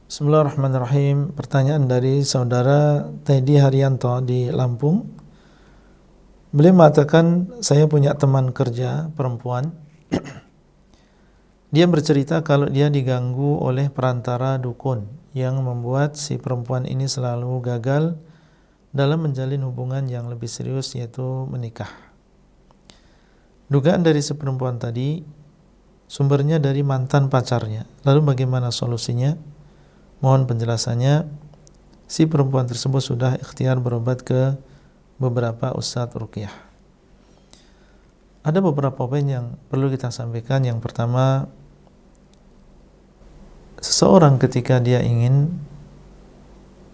Bismillahirrahmanirrahim. Pertanyaan dari saudara Teddy Haryanto di Lampung. Beliau mengatakan, saya punya teman kerja perempuan. Dia bercerita kalau dia diganggu oleh perantara dukun yang membuat si perempuan ini selalu gagal dalam menjalin hubungan yang lebih serius, yaitu menikah. Dugaan dari si perempuan tadi sumbernya dari mantan pacarnya. Lalu bagaimana solusinya? Mohon penjelasannya. Si perempuan tersebut sudah ikhtiar berobat ke beberapa ustadz ruqyah. Ada beberapa poin yang perlu kita sampaikan. Yang pertama, seseorang ketika dia ingin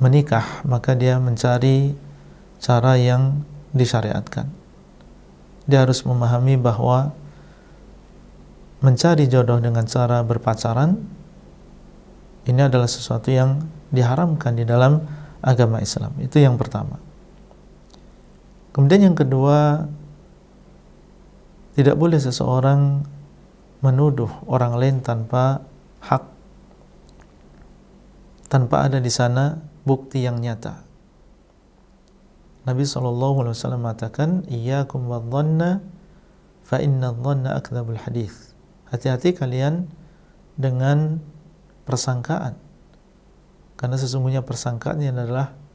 menikah, maka dia mencari cara yang disyariatkan. Dia harus memahami bahwa mencari jodoh dengan cara berpacaran ini adalah sesuatu yang diharamkan di dalam agama Islam. Itu yang pertama. Kemudian yang kedua, tidak boleh seseorang menuduh orang lain tanpa hak, tanpa ada di sana bukti yang nyata. Nabi SAW mengatakan, iyyakum wadh-dhanna fa inna adh-dhanna akdzabul hadits. Hati-hati kalian dengan persangkaan, karena sesungguhnya persangkaan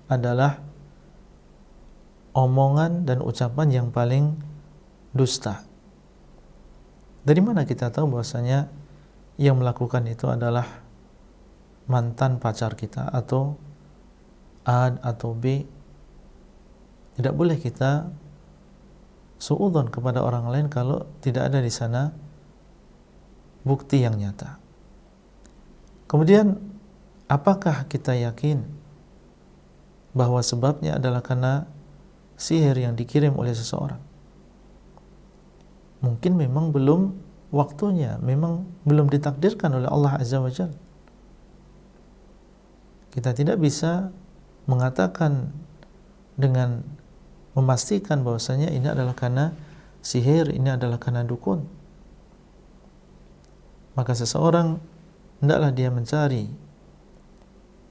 adalah omongan dan ucapan yang paling dusta. Dari mana kita tahu bahwasanya yang melakukan itu adalah mantan pacar kita atau A atau B? Tidak boleh kita suudzon kepada orang lain kalau tidak ada di sana bukti yang nyata. Kemudian, apakah kita yakin bahwa sebabnya adalah karena sihir yang dikirim oleh seseorang? Mungkin memang belum waktunya, memang belum ditakdirkan oleh Allah Azza wa Jalla. Kita tidak bisa mengatakan dengan memastikan bahwasanya ini adalah karena sihir, ini adalah karena dukun. Maka seseorang hendaklah dia mencari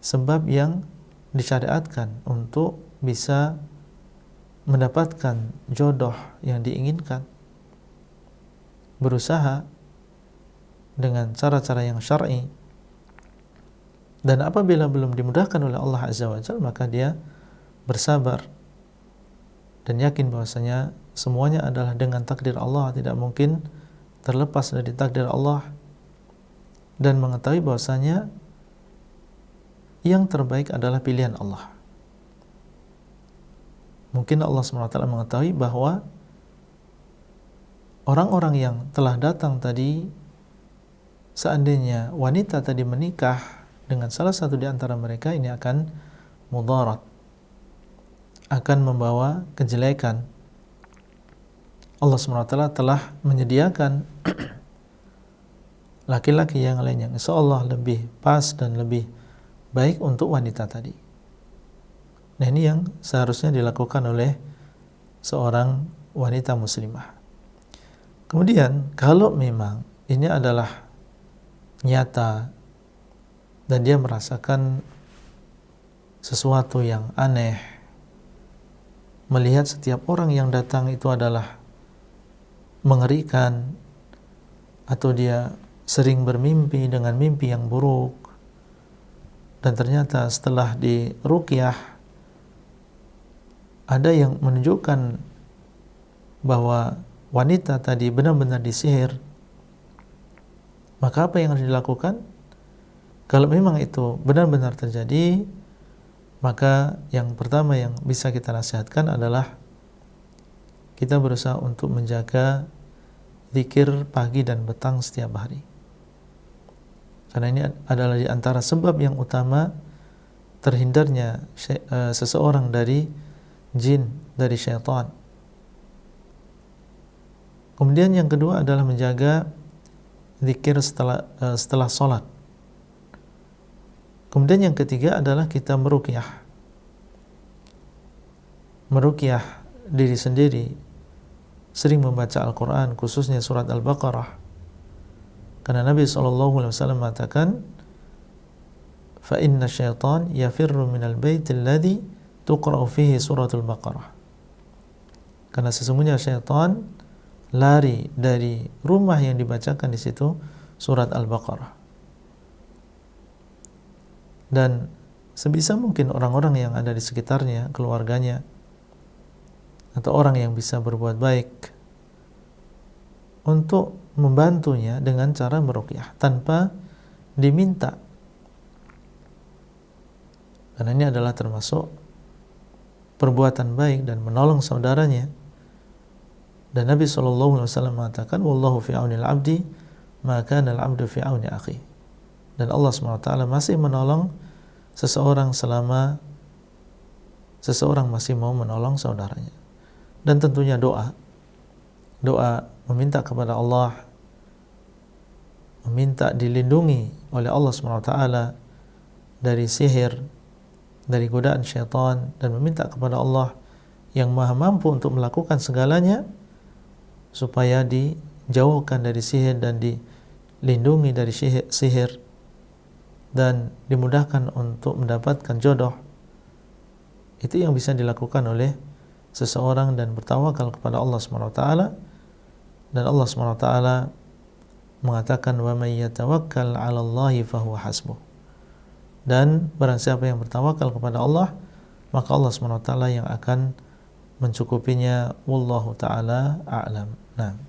sebab yang disyariatkan untuk bisa mendapatkan jodoh yang diinginkan. Berusaha dengan cara-cara yang syar'i. Dan apabila belum dimudahkan oleh Allah Azza wa Jalla, maka dia bersabar dan yakin bahwasanya semuanya adalah dengan takdir Allah, tidak mungkin terlepas dari takdir Allah, dan mengetahui bahwasanya yang terbaik adalah pilihan Allah. Mungkin Allah SWT mengetahui bahwa orang-orang yang telah datang tadi, seandainya wanita tadi menikah dengan salah satu di antara mereka, ini akan mudarat, akan membawa kejelekan. Allah SWT telah menyediakan laki-laki yang lain yang insyaallah lebih pas dan lebih baik untuk wanita tadi. Nah, ini yang seharusnya dilakukan oleh seorang wanita muslimah. Kemudian, kalau memang ini adalah nyata dan dia merasakan sesuatu yang aneh, melihat setiap orang yang datang itu adalah mengerikan, atau dia sering bermimpi dengan mimpi yang buruk, dan ternyata setelah diruqyah ada yang menunjukkan bahwa wanita tadi benar-benar disihir, maka apa yang harus dilakukan? Kalau memang itu benar-benar terjadi, maka yang pertama yang bisa kita nasihatkan adalah kita berusaha untuk menjaga zikir pagi dan petang setiap hari. Karena ini adalah di antara sebab yang utama terhindarnya seseorang dari jin, dari syaitan. Kemudian yang kedua adalah menjaga zikir setelah sholat. Kemudian yang ketiga adalah kita meruqyah diri sendiri, sering membaca Al-Quran, khususnya surat Al-Baqarah. Karena Nabi SAW mengatakan, fa inna syaitan yafirru minal baitil ladzi tuqra'u fihi suratul Baqarah. Karena sesungguhnya syaitan lari dari rumah yang dibacakan di situ surat Al-Baqarah. Dan sebisa mungkin orang-orang yang ada di sekitarnya, keluarganya, atau orang yang bisa berbuat baik untuk membantunya dengan cara meruqyah tanpa diminta. Karena ini adalah termasuk perbuatan baik dan menolong saudaranya. Dan Nabi SAW mengatakan, wallahu fi aunil abdi ma kana al-abdu fi auni akhi. Dan Allah SWT masih menolong seseorang selama seseorang masih mau menolong saudaranya. Dan tentunya doa meminta kepada Allah, meminta dilindungi oleh Allah SWT dari sihir, dari godaan syaitan, dan meminta kepada Allah yang maha mampu untuk melakukan segalanya supaya dijauhkan dari sihir dan dilindungi dari sihir dan dimudahkan untuk mendapatkan jodoh. Itu yang bisa dilakukan oleh seseorang dan bertawakal kepada Allah SWT. Dan Allah SWT mengatakan, wa may yatawakkal 'ala Allahi fahuwa hasbuh. Dan barang siapa yang bertawakal kepada Allah, maka Allah SWT yang akan mencukupinya. Wallahu ta'ala a'lam. Nah.